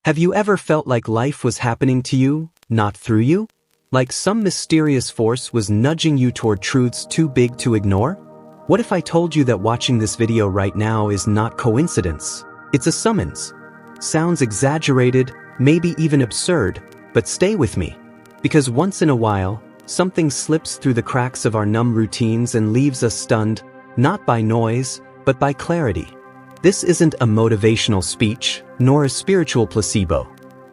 Have you ever felt like life was happening to you, not through you? Like some mysterious force was nudging you toward truths too big to ignore? What if I told you that watching this video right now is not coincidence? It's a summons. Sounds exaggerated, maybe even absurd, but stay with me. Because once in a while, something slips through the cracks of our numb routines and leaves us stunned, not by noise, but by clarity. This isn't a motivational speech, nor a spiritual placebo.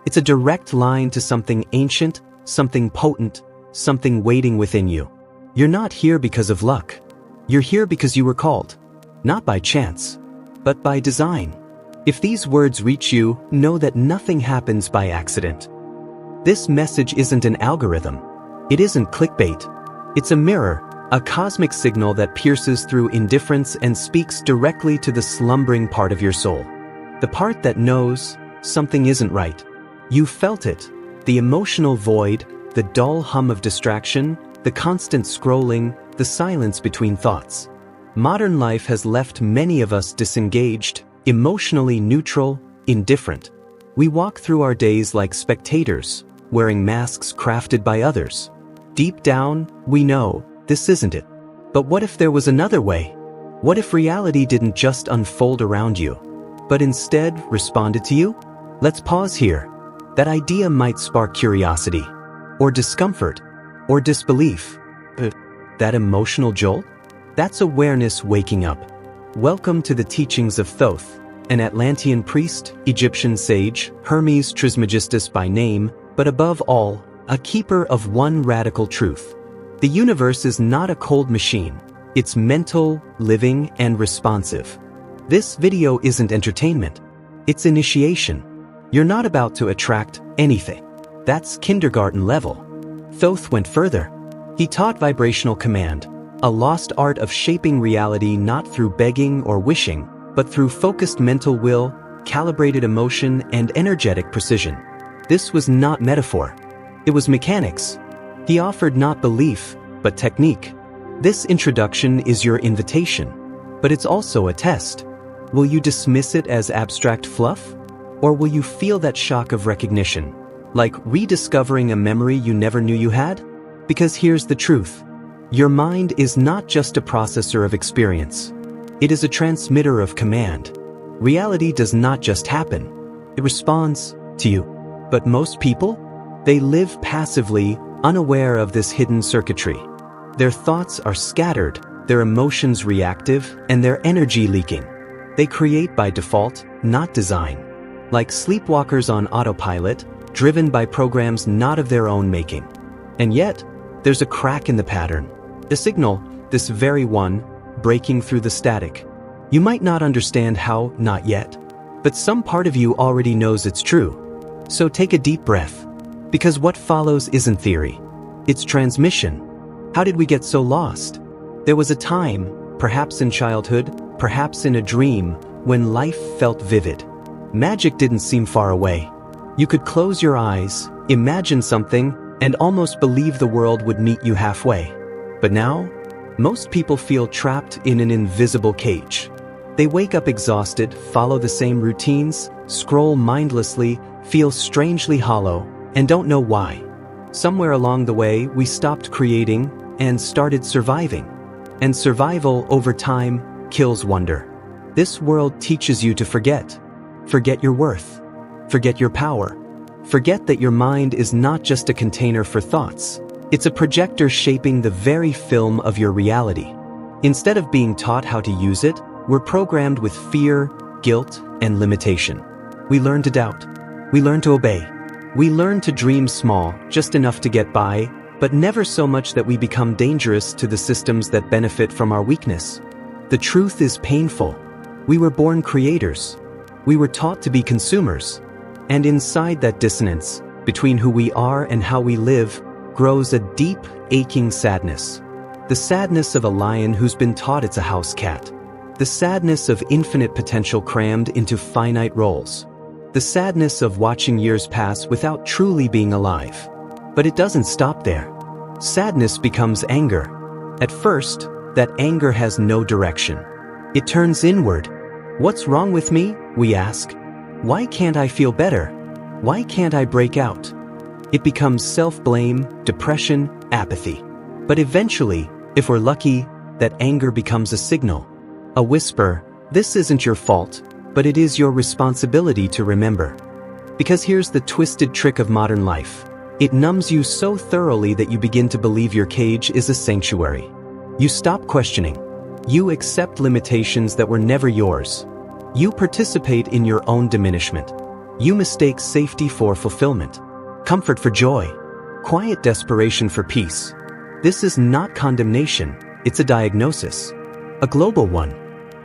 It's a direct line to something ancient, something potent, something waiting within you. You're not here because of luck. You're here because you were called. Not by chance, but by design. If these words reach you, know that nothing happens by accident. This message isn't an algorithm. It isn't clickbait. It's a mirror, a cosmic signal that pierces through indifference and speaks directly to the slumbering part of your soul. The part that knows something isn't right. You felt it. The emotional void, the dull hum of distraction, the constant scrolling, the silence between thoughts. Modern life has left many of us disengaged, emotionally neutral, indifferent. We walk through our days like spectators, wearing masks crafted by others. Deep down, we know this isn't it. But what if there was another way? What if reality didn't just unfold around you, but instead responded to you? Let's pause here. That idea might spark curiosity, or discomfort, or disbelief. But that emotional jolt? That's awareness waking up. Welcome to the teachings of Thoth, an Atlantean priest, Egyptian sage, Hermes Trismegistus by name, but above all, a keeper of one radical truth. The universe is not a cold machine. It's mental, living, and responsive. This video isn't entertainment. It's initiation. You're not about to attract anything. That's kindergarten level. Thoth went further. He taught vibrational command, a lost art of shaping reality not through begging or wishing, but through focused mental will, calibrated emotion, and energetic precision. This was not metaphor. It was mechanics. He offered not belief, but technique. This introduction is your invitation, but it's also a test. Will you dismiss it as abstract fluff? Or will you feel that shock of recognition, like rediscovering a memory you never knew you had? Because here's the truth. Your mind is not just a processor of experience. It is a transmitter of command. Reality does not just happen. It responds to you. But most people? They live passively, unaware of this hidden circuitry. Their thoughts are scattered, their emotions reactive, and their energy leaking. They create by default, not design. Like sleepwalkers on autopilot, driven by programs not of their own making. And yet, there's a crack in the pattern. A signal, this very one, breaking through the static. You might not understand how, not yet. But some part of you already knows it's true. So take a deep breath. Because what follows isn't theory. It's transmission. How did we get so lost? There was a time, perhaps in childhood, perhaps in a dream, when life felt vivid. Magic didn't seem far away. You could close your eyes, imagine something, and almost believe the world would meet you halfway. But now, most people feel trapped in an invisible cage. They wake up exhausted, follow the same routines, scroll mindlessly, feel strangely hollow, and don't know why. Somewhere along the way, we stopped creating and started surviving. And survival, over time, kills wonder. This world teaches you to forget. Forget your worth. Forget your power. Forget that your mind is not just a container for thoughts. It's a projector shaping the very film of your reality. Instead of being taught how to use it, we're programmed with fear, guilt, and limitation. We learn to doubt. We learn to obey. We learn to dream small, just enough to get by, but never so much that we become dangerous to the systems that benefit from our weakness. The truth is painful. We were born creators. We were taught to be consumers. And inside that dissonance, between who we are and how we live, grows a deep, aching sadness. The sadness of a lion who's been taught it's a house cat. The sadness of infinite potential crammed into finite roles. The sadness of watching years pass without truly being alive. But it doesn't stop there. Sadness becomes anger. At first, that anger has no direction. It turns inward. What's wrong with me? We ask. Why can't I feel better? Why can't I break out? It becomes self-blame, depression, apathy. But eventually, if we're lucky, that anger becomes a signal. A whisper, this isn't your fault, but it is your responsibility to remember. Because here's the twisted trick of modern life. It numbs you so thoroughly that you begin to believe your cage is a sanctuary. You stop questioning. You accept limitations that were never yours. You participate in your own diminishment. You mistake safety for fulfillment, comfort for joy, quiet desperation for peace. This is not condemnation, it's a diagnosis. A global one.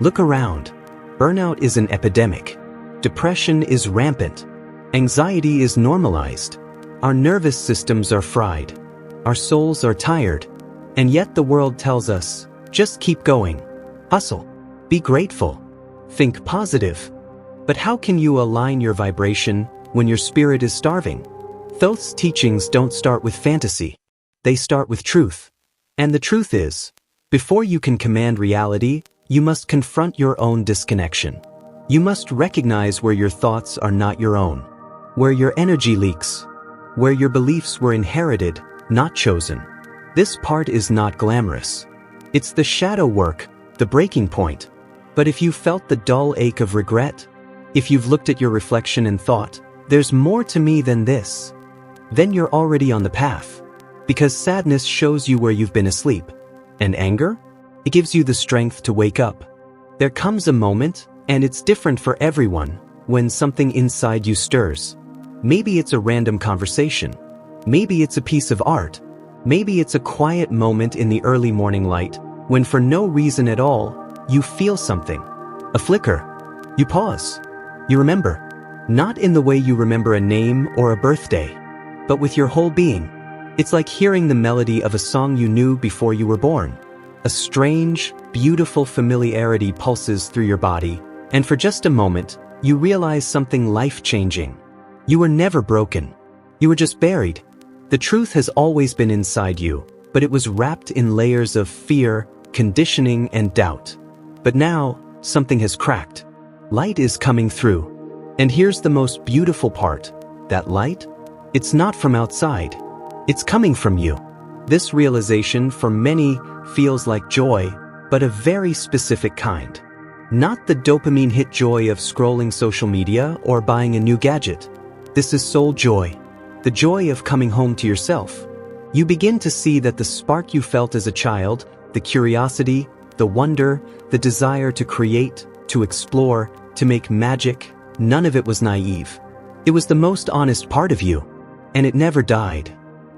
Look around. Burnout is an epidemic. Depression is rampant. Anxiety is normalized. Our nervous systems are fried. Our souls are tired. And yet the world tells us, just keep going. Hustle. Be grateful. Think positive. But how can you align your vibration when your spirit is starving? Thoth's teachings don't start with fantasy. They start with truth. And the truth is, before you can command reality, you must confront your own disconnection. You must recognize where your thoughts are not your own, where your energy leaks, where your beliefs were inherited, not chosen. This part is not glamorous. It's the shadow work, the breaking point. But if you felt the dull ache of regret, if you've looked at your reflection and thought, there's more to me than this, then you're already on the path. Because sadness shows you where you've been asleep. And anger? It gives you the strength to wake up. There comes a moment, and it's different for everyone, when something inside you stirs. Maybe it's a random conversation. Maybe it's a piece of art. Maybe it's a quiet moment in the early morning light, when for no reason at all, you feel something. A flicker. You pause. You remember. Not in the way you remember a name or a birthday, but with your whole being. It's like hearing the melody of a song you knew before you were born. A strange, beautiful familiarity pulses through your body, and for just a moment, you realize something life-changing. You were never broken. You were just buried. The truth has always been inside you, but it was wrapped in layers of fear, conditioning, and doubt. But now, something has cracked. Light is coming through. And here's the most beautiful part. That light? It's not from outside. It's coming from you. This realization, for many, feels like joy, but a very specific kind. Not the dopamine hit joy of scrolling social media or buying a new gadget. This is soul joy. The joy of coming home to yourself. You begin to see that the spark you felt as a child, the curiosity, the wonder, the desire to create, to explore, to make magic, none of it was naive. It was the most honest part of you. And it never died.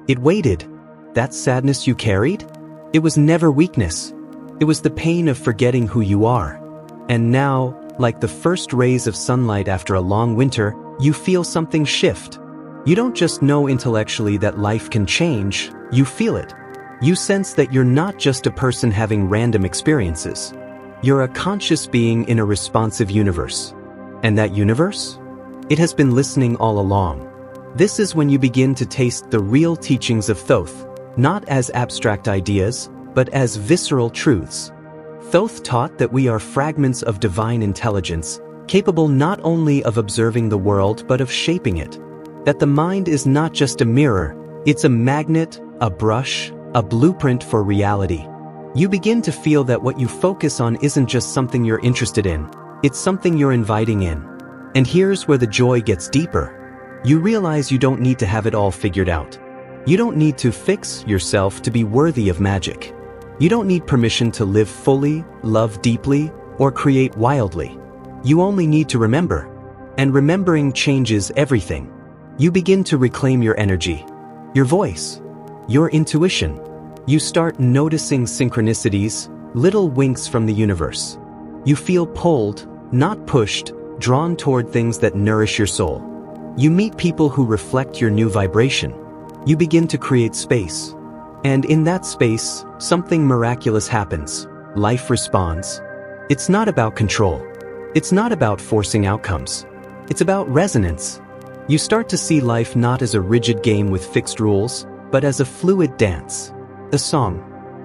It waited. That sadness you carried? It was never weakness. It was the pain of forgetting who you are. And now, like the first rays of sunlight after a long winter, you feel something shift. You don't just know intellectually that life can change, you feel it. You sense that you're not just a person having random experiences. You're a conscious being in a responsive universe. And that universe? It has been listening all along. This is when you begin to taste the real teachings of Thoth, not as abstract ideas, but as visceral truths. Thoth taught that we are fragments of divine intelligence, capable not only of observing the world but of shaping it. That the mind is not just a mirror, it's a magnet, a brush, a blueprint for reality. You begin to feel that what you focus on isn't just something you're interested in, it's something you're inviting in. And here's where the joy gets deeper. You realize you don't need to have it all figured out. You don't need to fix yourself to be worthy of magic. You don't need permission to live fully, love deeply, or create wildly. You only need to remember. And remembering changes everything. You begin to reclaim your energy, your voice, your intuition. You start noticing synchronicities, little winks from the universe. You feel pulled, not pushed, drawn toward things that nourish your soul. You meet people who reflect your new vibration. You begin to create space. And in that space, something miraculous happens. Life responds. It's not about control. It's not about forcing outcomes. It's about resonance. You start to see life not as a rigid game with fixed rules, but as a fluid dance, a song.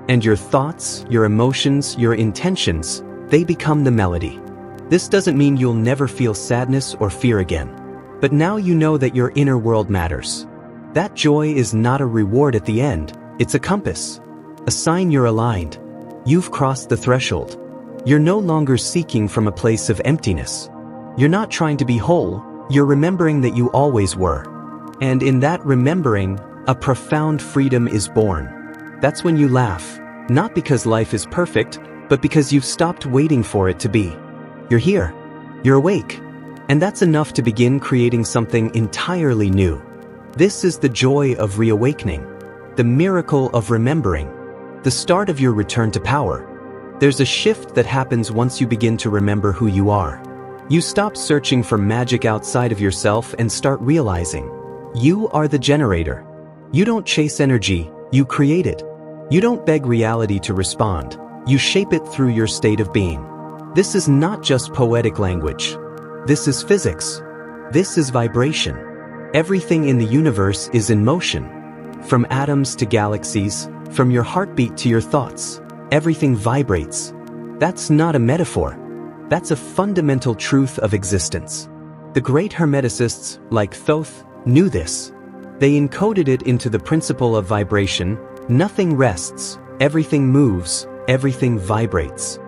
And your thoughts, your emotions, your intentions, they become the melody. This doesn't mean you'll never feel sadness or fear again. But now you know that your inner world matters. That joy is not a reward at the end, it's a compass. A sign you're aligned. You've crossed the threshold. You're no longer seeking from a place of emptiness. You're not trying to be whole, you're remembering that you always were. And in that remembering, a profound freedom is born. That's when you laugh, not because life is perfect, but because you've stopped waiting for it to be. You're here. You're awake. And that's enough to begin creating something entirely new. This is the joy of reawakening, the miracle of remembering, the start of your return to power. There's a shift that happens once you begin to remember who you are. You stop searching for magic outside of yourself and start realizing you are the generator. You don't chase energy, you create it. You don't beg reality to respond, you shape it through your state of being. This is not just poetic language. This is physics. This is vibration. Everything in the universe is in motion. From atoms to galaxies, from your heartbeat to your thoughts, everything vibrates. That's not a metaphor. That's a fundamental truth of existence. The great Hermeticists, like Thoth, knew this. They encoded it into the principle of vibration. Nothing rests, everything moves, everything vibrates.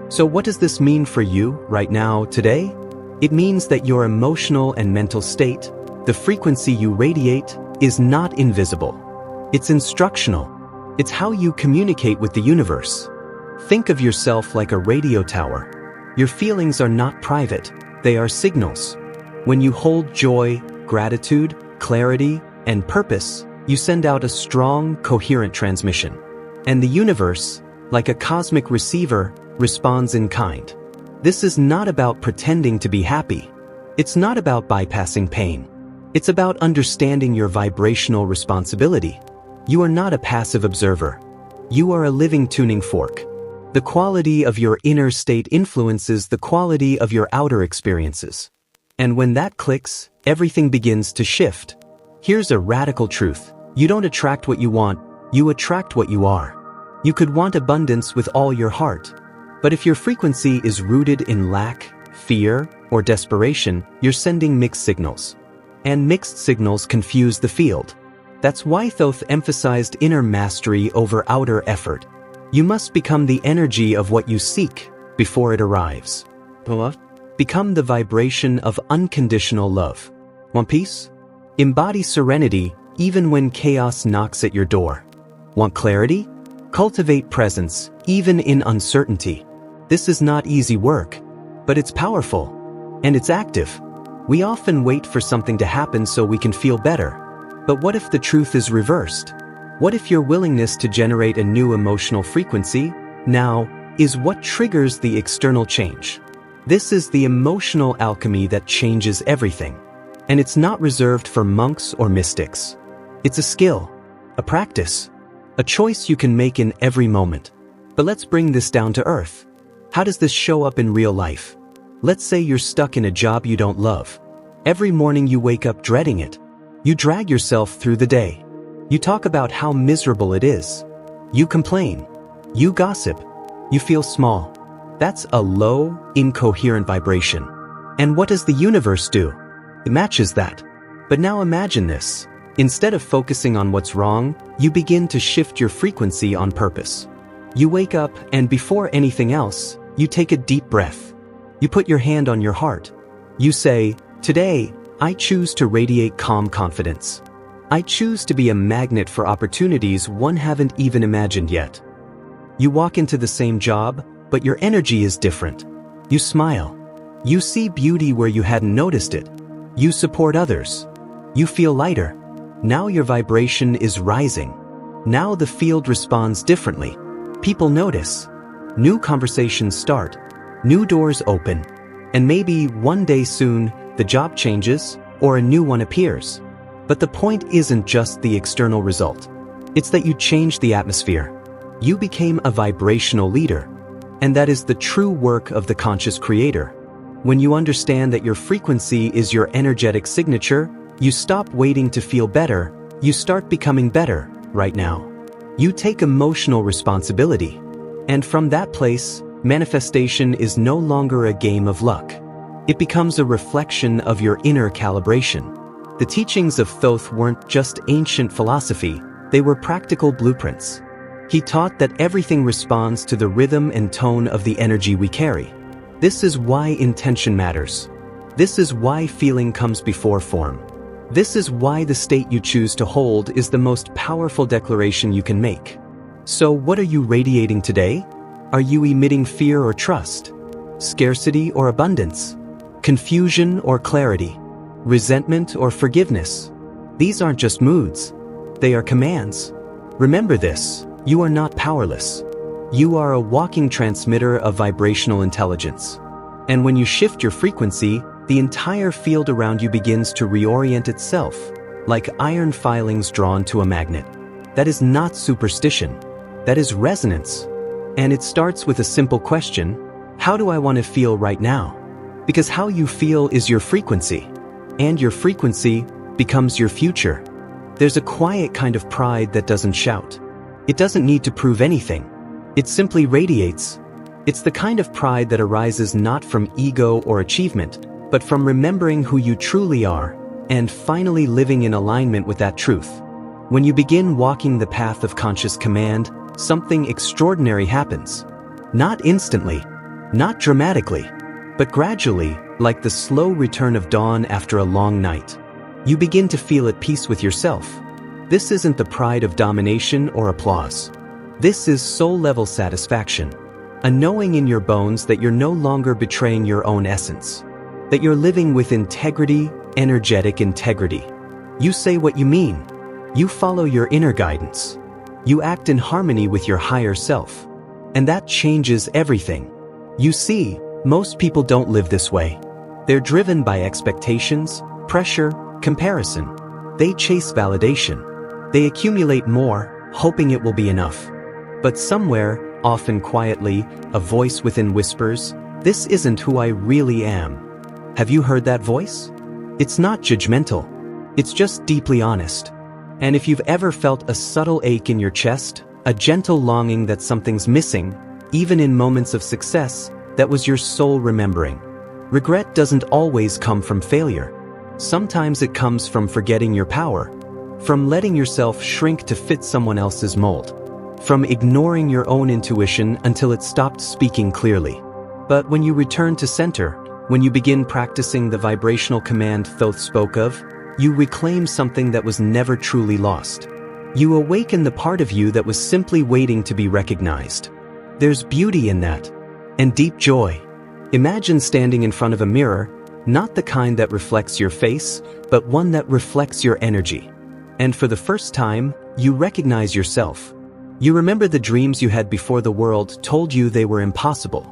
So what does this mean for you, right now, today? It means that your emotional and mental state, the frequency you radiate, is not invisible. It's instructional. It's how you communicate with the universe. Think of yourself like a radio tower. Your feelings are not private, they are signals. When you hold joy, gratitude, clarity, and purpose, you send out a strong, coherent transmission. And the universe, like a cosmic receiver, responds in kind. This is not about pretending to be happy. It's not about bypassing pain. It's about understanding your vibrational responsibility. You are not a passive observer. You are a living tuning fork. The quality of your inner state influences the quality of your outer experiences. And when that clicks, everything begins to shift. Here's a radical truth. You don't attract what you want, you attract what you are. You could want abundance with all your heart. But if your frequency is rooted in lack, fear, or desperation, you're sending mixed signals. And mixed signals confuse the field. That's why Thoth emphasized inner mastery over outer effort. You must become the energy of what you seek before it arrives. Become the vibration of unconditional love. Want peace? Embody serenity even when chaos knocks at your door. Want clarity? Cultivate presence even in uncertainty. This is not easy work, but it's powerful, and it's active. We often wait for something to happen so we can feel better. But what if the truth is reversed? What if your willingness to generate a new emotional frequency, now, is what triggers the external change? This is the emotional alchemy that changes everything. And it's not reserved for monks or mystics. It's a skill, a practice, a choice you can make in every moment. But let's bring this down to earth. How does this show up in real life? Let's say you're stuck in a job you don't love. Every morning you wake up dreading it. You drag yourself through the day. You talk about how miserable it is. You complain. You gossip. You feel small. That's a low, incoherent vibration. And what does the universe do? It matches that. But now imagine this. Instead of focusing on what's wrong, you begin to shift your frequency on purpose. You wake up and before anything else, you take a deep breath. You put your hand on your heart. You say, "Today, I choose to radiate calm confidence. I choose to be a magnet for opportunities one haven't even imagined yet." You walk into the same job, but your energy is different. You smile. You see beauty where you hadn't noticed it. You support others. You feel lighter. Now your vibration is rising. Now the field responds differently. People notice. New conversations start. New doors open. And maybe one day soon, the job changes, or a new one appears. But the point isn't just the external result. It's that you changed the atmosphere. You became a vibrational leader. And that is the true work of the conscious creator. When you understand that your frequency is your energetic signature, you stop waiting to feel better, you start becoming better, right now. You take emotional responsibility. And from that place, manifestation is no longer a game of luck. It becomes a reflection of your inner calibration. The teachings of Thoth weren't just ancient philosophy, they were practical blueprints. He taught that everything responds to the rhythm and tone of the energy we carry. This is why intention matters. This is why feeling comes before form. This is why the state you choose to hold is the most powerful declaration you can make. So what are you radiating today? Are you emitting fear or trust? Scarcity or abundance? Confusion or clarity? Resentment or forgiveness? These aren't just moods. They are commands. Remember this, you are not powerless. You are a walking transmitter of vibrational intelligence. And when you shift your frequency, the entire field around you begins to reorient itself, like iron filings drawn to a magnet. That is not superstition. That is resonance. And it starts with a simple question: how do I want to feel right now? Because how you feel is your frequency, and your frequency becomes your future. There's a quiet kind of pride that doesn't shout. It doesn't need to prove anything. It simply radiates. It's the kind of pride that arises not from ego or achievement, but from remembering who you truly are, and finally living in alignment with that truth. When you begin walking the path of conscious command, something extraordinary happens. Not instantly, not dramatically, but gradually, like the slow return of dawn after a long night. You begin to feel at peace with yourself. This isn't the pride of domination or applause. This is soul-level satisfaction, a knowing in your bones that you're no longer betraying your own essence, that you're living with integrity, energetic integrity. You say what you mean. You follow your inner guidance. You act in harmony with your higher self. And that changes everything. You see, most people don't live this way. They're driven by expectations, pressure, comparison. They chase validation. They accumulate more, hoping it will be enough. But somewhere, often quietly, a voice within whispers, "This isn't who I really am." Have you heard that voice? It's not judgmental. It's just deeply honest. And if you've ever felt a subtle ache in your chest, a gentle longing that something's missing, even in moments of success, that was your soul remembering. Regret doesn't always come from failure. Sometimes it comes from forgetting your power, from letting yourself shrink to fit someone else's mold, from ignoring your own intuition until it stopped speaking clearly. But when you return to center, when you begin practicing the vibrational command Thoth spoke of, you reclaim something that was never truly lost. You awaken the part of you that was simply waiting to be recognized. There's beauty in that, and deep joy. Imagine standing in front of a mirror, not the kind that reflects your face, but one that reflects your energy. And for the first time, you recognize yourself. You remember the dreams you had before the world told you they were impossible.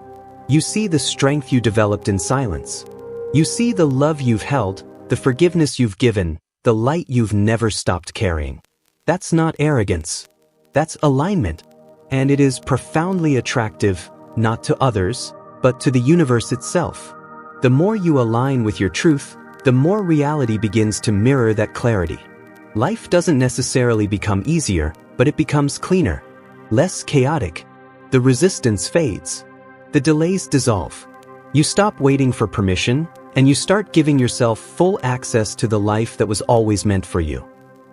You see the strength you developed in silence. You see the love you've held, the forgiveness you've given, the light you've never stopped carrying. That's not arrogance. That's alignment. And it is profoundly attractive, not to others, but to the universe itself. The more you align with your truth, the more reality begins to mirror that clarity. Life doesn't necessarily become easier, but it becomes cleaner, less chaotic. The resistance fades. The delays dissolve. You stop waiting for permission, and you start giving yourself full access to the life that was always meant for you.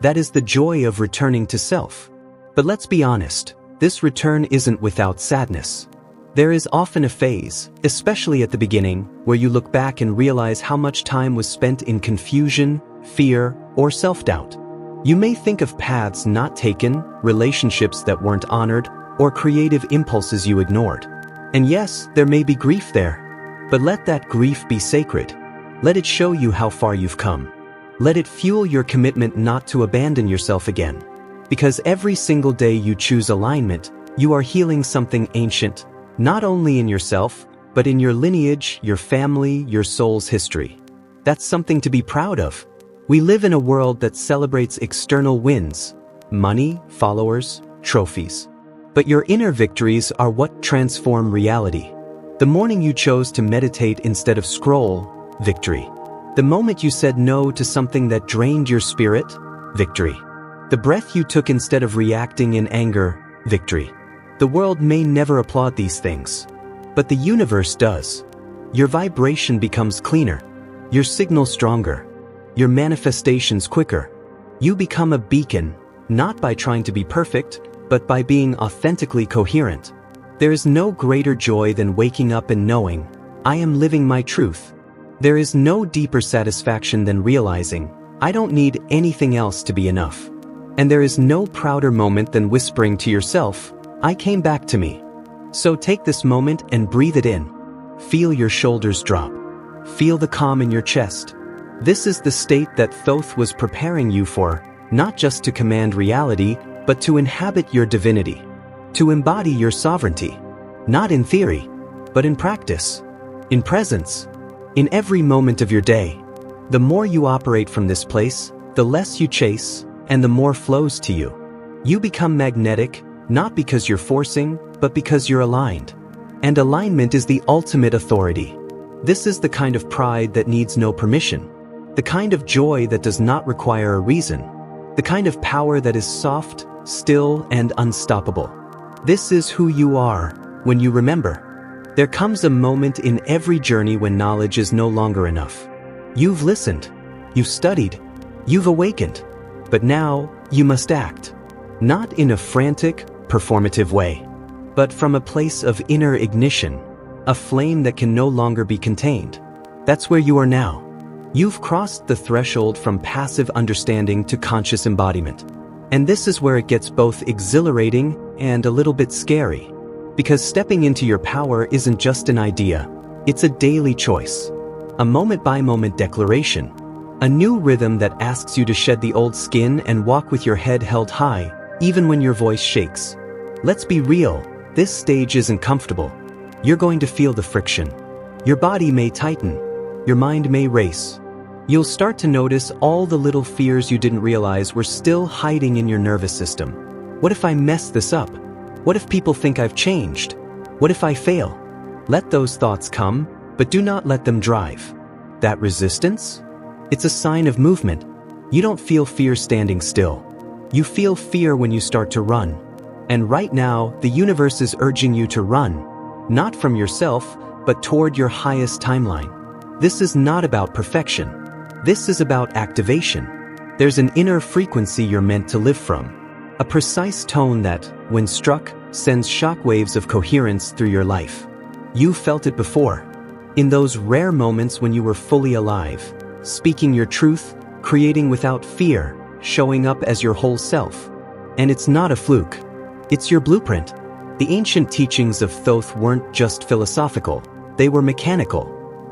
That is the joy of returning to self. But let's be honest, this return isn't without sadness. There is often a phase, especially at the beginning, where you look back and realize how much time was spent in confusion, fear, or self-doubt. You may think of paths not taken, relationships that weren't honored, or creative impulses you ignored. And yes, there may be grief there. But let that grief be sacred. Let it show you how far you've come. Let it fuel your commitment not to abandon yourself again. Because every single day you choose alignment, you are healing something ancient, not only in yourself, but in your lineage, your family, your soul's history. That's something to be proud of. We live in a world that celebrates external wins, money, followers, trophies. But your inner victories are what transform reality. The morning you chose to meditate instead of scroll, victory. The moment you said no to something that drained your spirit, victory. The breath you took instead of reacting in anger, victory. The world may never applaud these things, but the universe does. Your vibration becomes cleaner, your signal stronger, your manifestations quicker. You become a beacon, not by trying to be perfect, but by being authentically coherent. There is no greater joy than waking up and knowing, I am living my truth. There is no deeper satisfaction than realizing, I don't need anything else to be enough. And there is no prouder moment than whispering to yourself, I came back to me. So take this moment and breathe it in. Feel your shoulders drop. Feel the calm in your chest. This is the state that Thoth was preparing you for, not just to command reality, but to inhabit your divinity. To embody your sovereignty. Not in theory, but in practice. In presence. In every moment of your day. The more you operate from this place, the less you chase, and the more flows to you. You become magnetic, not because you're forcing, but because you're aligned. And alignment is the ultimate authority. This is the kind of pride that needs no permission. The kind of joy that does not require a reason. The kind of power that is soft, still, and unstoppable. This is who you are, when you remember. There comes a moment in every journey when knowledge is no longer enough. You've listened. You've studied. You've awakened. But now, you must act. Not in a frantic, performative way, but from a place of inner ignition, a flame that can no longer be contained. That's where you are now. You've crossed the threshold from passive understanding to conscious embodiment. And this is where it gets both exhilarating and a little bit scary. Because stepping into your power isn't just an idea, it's a daily choice. A moment-by-moment declaration. A new rhythm that asks you to shed the old skin and walk with your head held high, even when your voice shakes. Let's be real, this stage isn't comfortable. You're going to feel the friction. Your body may tighten. Your mind may race. You'll start to notice all the little fears you didn't realize were still hiding in your nervous system. What if I mess this up? What if people think I've changed? What if I fail? Let those thoughts come, but do not let them drive. That resistance? It's a sign of movement. You don't feel fear standing still. You feel fear when you start to run. And right now, the universe is urging you to run, not from yourself, but toward your highest timeline. This is not about perfection. This is about activation. There's an inner frequency you're meant to live from. A precise tone that, when struck, sends shockwaves of coherence through your life. You felt it before. In those rare moments when you were fully alive, speaking your truth, creating without fear, showing up as your whole self. And it's not a fluke. It's your blueprint. The ancient teachings of Thoth weren't just philosophical. They were mechanical.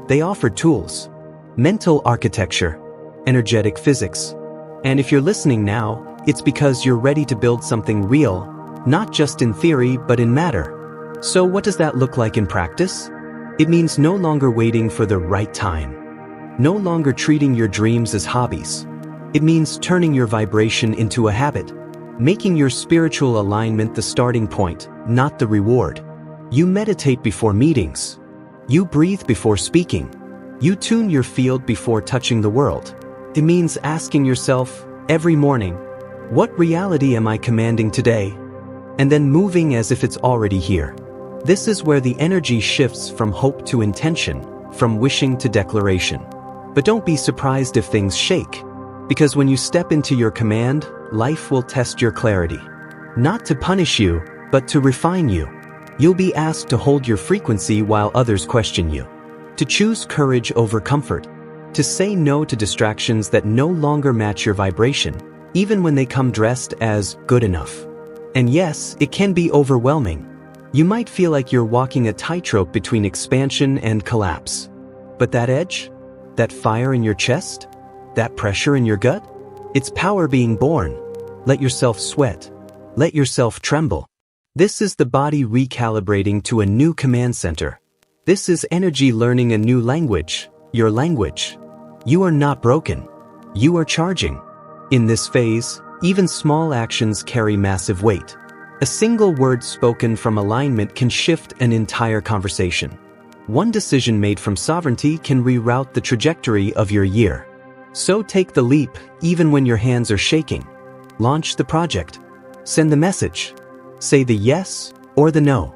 They offered tools. Mental architecture. Energetic physics. And if you're listening now, it's because you're ready to build something real, not just in theory but in matter. So what does that look like in practice? It means no longer waiting for the right time. No longer treating your dreams as hobbies. It means turning your vibration into a habit. Making your spiritual alignment the starting point, not the reward. You meditate before meetings. You breathe before speaking. You tune your field before touching the world. It means asking yourself, every morning, what reality am I commanding today? And then moving as if it's already here. This is where the energy shifts from hope to intention, from wishing to declaration. But don't be surprised if things shake. Because when you step into your command, life will test your clarity. Not to punish you, but to refine you. You'll be asked to hold your frequency while others question you. To choose courage over comfort. To say no to distractions that no longer match your vibration, even when they come dressed as good enough. And yes, it can be overwhelming. You might feel like you're walking a tightrope between expansion and collapse. But that edge? That fire in your chest? That pressure in your gut? It's power being born. Let yourself sweat. Let yourself tremble. This is the body recalibrating to a new command center. This is energy learning a new language, your language. You are not broken. You are charging. In this phase, even small actions carry massive weight. A single word spoken from alignment can shift an entire conversation. One decision made from sovereignty can reroute the trajectory of your year. So take the leap, even when your hands are shaking. Launch the project. Send the message. Say the yes or the no.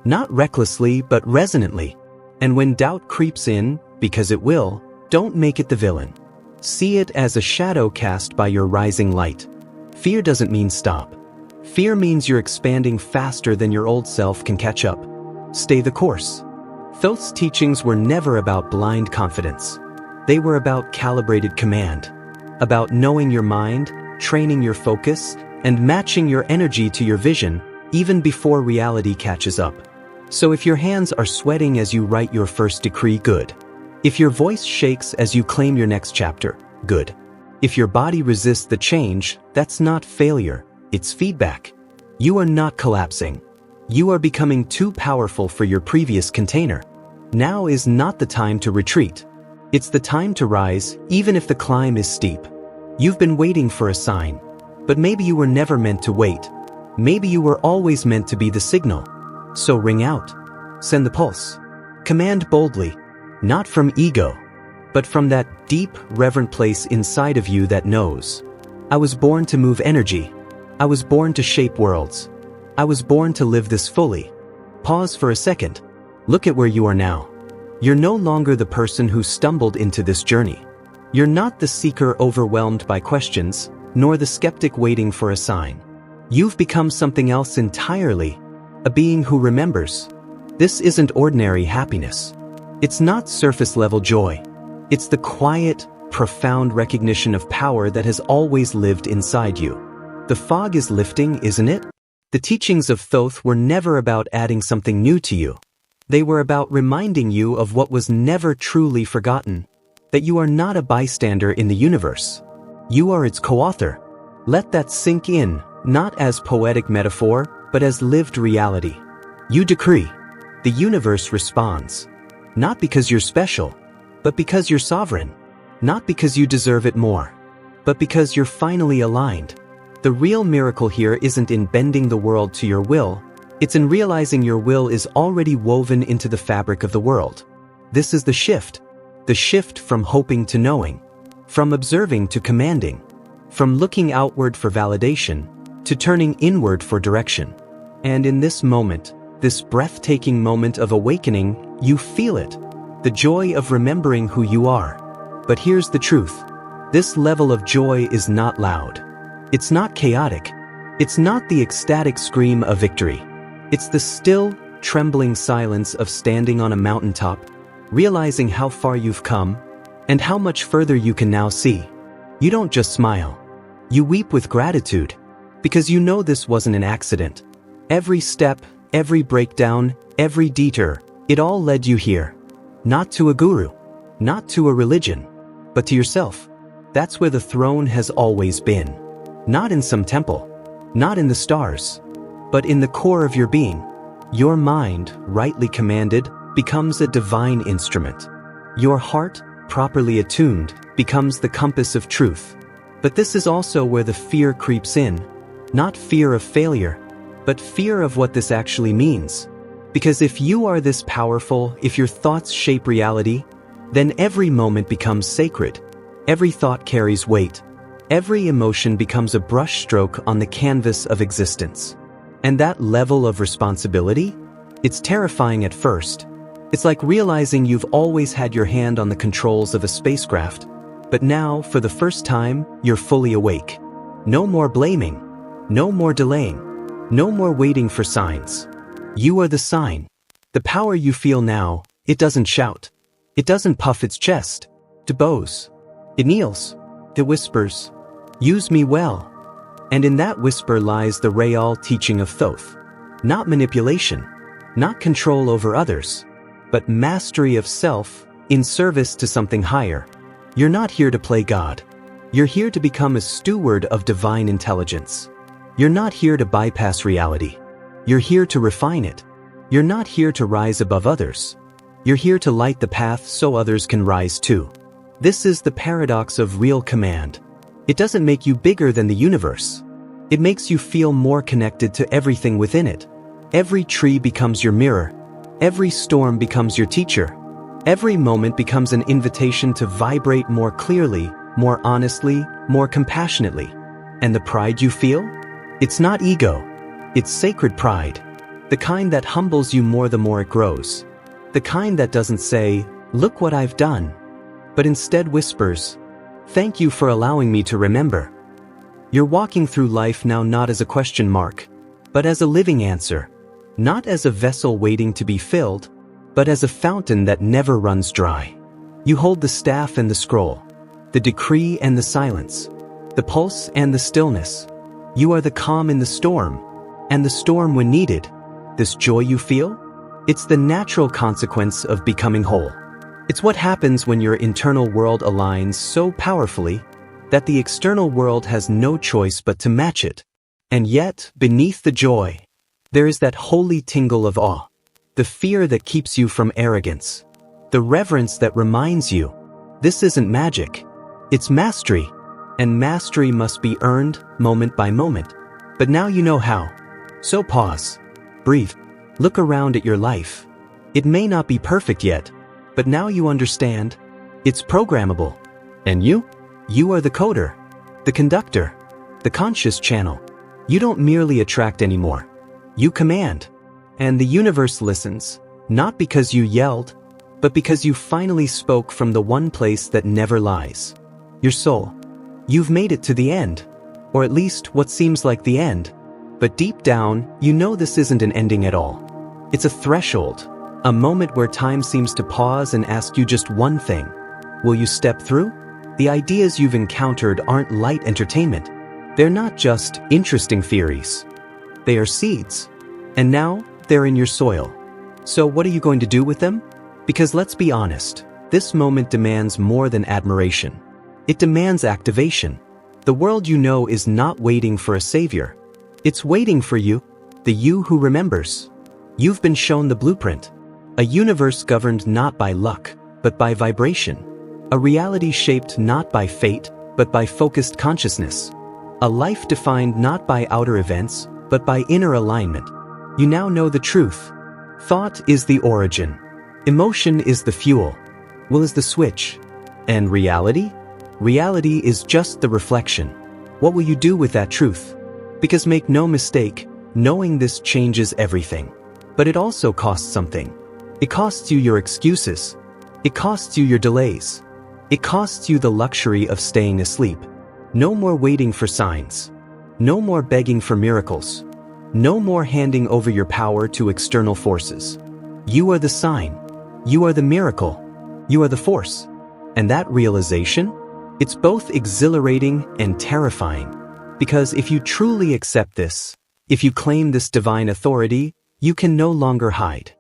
Not recklessly, but resonantly. And when doubt creeps in, because it will, don't make it the villain. See it as a shadow cast by your rising light. Fear doesn't mean stop. Fear means you're expanding faster than your old self can catch up. Stay the course. Thoth's teachings were never about blind confidence. They were about calibrated command. About knowing your mind, training your focus, and matching your energy to your vision, even before reality catches up. So if your hands are sweating as you write your first decree, good. If your voice shakes as you claim your next chapter, good. If your body resists the change, that's not failure, it's feedback. You are not collapsing. You are becoming too powerful for your previous container. Now is not the time to retreat. It's the time to rise, even if the climb is steep. You've been waiting for a sign. But maybe you were never meant to wait. Maybe you were always meant to be the signal. So ring out. Send the pulse. Command boldly. Not from ego, but from that deep, reverent place inside of you that knows. I was born to move energy. I was born to shape worlds. I was born to live this fully. Pause for a second. Look at where you are now. You're no longer the person who stumbled into this journey. You're not the seeker overwhelmed by questions, nor the skeptic waiting for a sign. You've become something else entirely, a being who remembers. This isn't ordinary happiness. It's not surface-level joy. It's the quiet, profound recognition of power that has always lived inside you. The fog is lifting, isn't it? The teachings of Thoth were never about adding something new to you. They were about reminding you of what was never truly forgotten, that you are not a bystander in the universe. You are its co-author. Let that sink in, not as poetic metaphor, but as lived reality. You decree. The universe responds. Not because you're special, but because you're sovereign. Not because you deserve it more, but because you're finally aligned. The real miracle here isn't in bending the world to your will, it's in realizing your will is already woven into the fabric of the world. This is the shift from hoping to knowing, from observing to commanding, from looking outward for validation to turning inward for direction. And in this moment, this breathtaking moment of awakening, you feel it, the joy of remembering who you are. But here's the truth. This level of joy is not loud. It's not chaotic. It's not the ecstatic scream of victory. It's the still, trembling silence of standing on a mountaintop, realizing how far you've come, and how much further you can now see. You don't just smile. You weep with gratitude, because you know this wasn't an accident. Every step, every breakdown, every detour, it all led you here. Not to a guru, not to a religion, but to yourself. That's where the throne has always been. Not in some temple, not in the stars, but in the core of your being. Your mind, rightly commanded, becomes a divine instrument. Your heart, properly attuned, becomes the compass of truth. But this is also where the fear creeps in. Not fear of failure, but fear of what this actually means. Because if you are this powerful, if your thoughts shape reality, then every moment becomes sacred. Every thought carries weight. Every emotion becomes a brushstroke on the canvas of existence. And that level of responsibility? It's terrifying at first. It's like realizing you've always had your hand on the controls of a spacecraft, but now, for the first time, you're fully awake. No more blaming. No more delaying. No more waiting for signs. You are the sign. The power you feel now, it doesn't shout. It doesn't puff its chest to boast. It kneels. It whispers, "Use me well." And in that whisper lies the real teaching of Thoth. Not manipulation, not control over others, but mastery of self in service to something higher. You're not here to play God. You're here to become a steward of divine intelligence. You're not here to bypass reality. You're here to refine it. You're not here to rise above others. You're here to light the path so others can rise too. This is the paradox of real command. It doesn't make you bigger than the universe. It makes you feel more connected to everything within it. Every tree becomes your mirror. Every storm becomes your teacher. Every moment becomes an invitation to vibrate more clearly, more honestly, more compassionately. And the pride you feel? It's not ego. It's sacred pride. The kind that humbles you more the more it grows. The kind that doesn't say, "Look what I've done," but instead whispers, "Thank you for allowing me to remember." You're walking through life now not as a question mark, but as a living answer. Not as a vessel waiting to be filled, but as a fountain that never runs dry. You hold the staff and the scroll, the decree and the silence, the pulse and the stillness. You are the calm in the storm, and the storm when needed. This joy you feel? It's the natural consequence of becoming whole. It's what happens when your internal world aligns so powerfully that the external world has no choice but to match it. And yet, beneath the joy, there is that holy tingle of awe, the fear that keeps you from arrogance, the reverence that reminds you, this isn't magic, it's mastery, and mastery must be earned moment by moment. But now you know how. So pause, breathe, look around at your life. It may not be perfect yet, but now you understand, it's programmable. And you? You are the coder, the conductor, the conscious channel. You don't merely attract anymore. You command. And the universe listens, not because you yelled, but because you finally spoke from the one place that never lies. Your soul. You've made it to the end, or at least what seems like the end. But deep down, you know this isn't an ending at all. It's a threshold, a moment where time seems to pause and ask you just one thing. Will you step through? The ideas you've encountered aren't light entertainment. They're not just interesting theories. They are seeds. And now, they're in your soil. So what are you going to do with them? Because let's be honest, this moment demands more than admiration. It demands activation. The world you know is not waiting for a savior. It's waiting for you, the you who remembers. You've been shown the blueprint. A universe governed not by luck, but by vibration. A reality shaped not by fate, but by focused consciousness. A life defined not by outer events, but by inner alignment. You now know the truth. Thought is the origin. Emotion is the fuel. Will is the switch. And reality? Reality is just the reflection. What will you do with that truth? Because make no mistake, knowing this changes everything. But it also costs something. It costs you your excuses. It costs you your delays. It costs you the luxury of staying asleep. No more waiting for signs. No more begging for miracles. No more handing over your power to external forces. You are the sign. You are the miracle. You are the force. And that realization? It's both exhilarating and terrifying. Because if you truly accept this, if you claim this divine authority, you can no longer hide.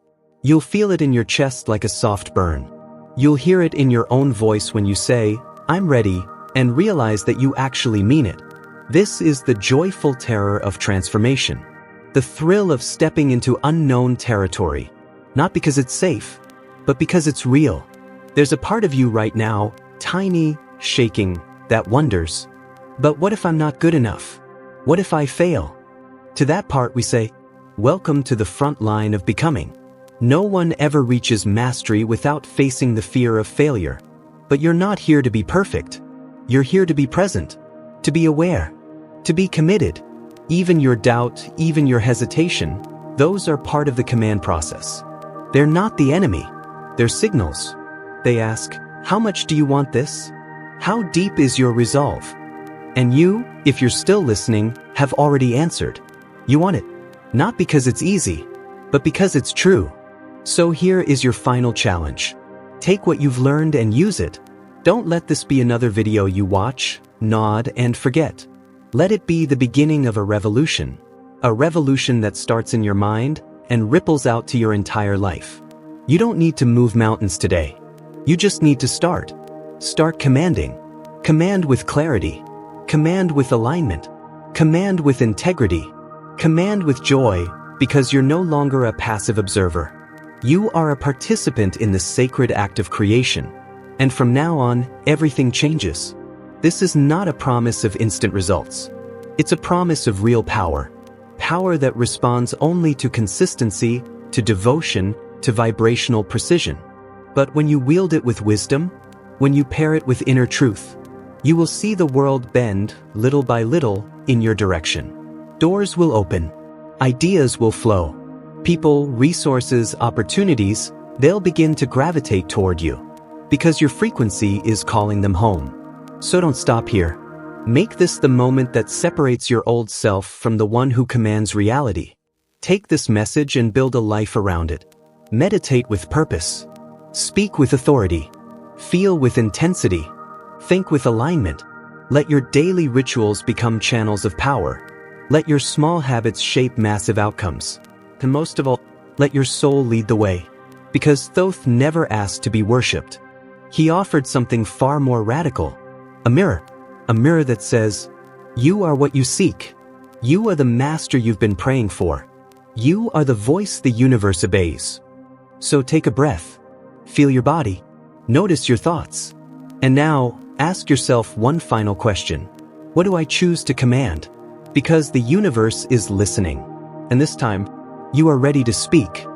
You'll feel it in your chest like a soft burn. You'll hear it in your own voice when you say, "I'm ready," and realize that you actually mean it. This is the joyful terror of transformation. The thrill of stepping into unknown territory. Not because it's safe, but because it's real. There's a part of you right now, tiny, shaking, that wonders, but what if I'm not good enough? What if I fail? To that part we say, welcome to the front line of becoming. No one ever reaches mastery without facing the fear of failure. But you're not here to be perfect. You're here to be present, to be aware, to be committed. Even your doubt, even your hesitation, those are part of the command process. They're not the enemy. They're signals. They ask, how much do you want this? How deep is your resolve? And you, if you're still listening, have already answered. You want it. Not because it's easy, but because it's true. So here is your final challenge. Take what you've learned and use it. Don't let this be another video you watch, nod, and forget. Let it be the beginning of a revolution that starts in your mind and ripples out to your entire life. You don't need to move mountains today. You just need to start. Start commanding. Command with clarity. Command with alignment. Command with integrity. Command with joy, because you're no longer a passive observer. You are a participant in the sacred act of creation. And from now on, everything changes. This is not a promise of instant results. It's a promise of real power. Power that responds only to consistency, to devotion, to vibrational precision. But when you wield it with wisdom, when you pair it with inner truth, you will see the world bend, little by little, in your direction. Doors will open. Ideas will flow. People, resources, opportunities, they'll begin to gravitate toward you, because your frequency is calling them home. So don't stop here. Make this the moment that separates your old self from the one who commands reality. Take this message and build a life around it. Meditate with purpose. Speak with authority. Feel with intensity. Think with alignment. Let your daily rituals become channels of power. Let your small habits shape massive outcomes. And most of all, let your soul lead the way. Because Thoth never asked to be worshipped. He offered something far more radical. A mirror. A mirror that says, "You are what you seek. You are the master you've been praying for. You are the voice the universe obeys." So take a breath. Feel your body. Notice your thoughts. And now, ask yourself one final question. What do I choose to command? Because the universe is listening. And this time, you are ready to speak.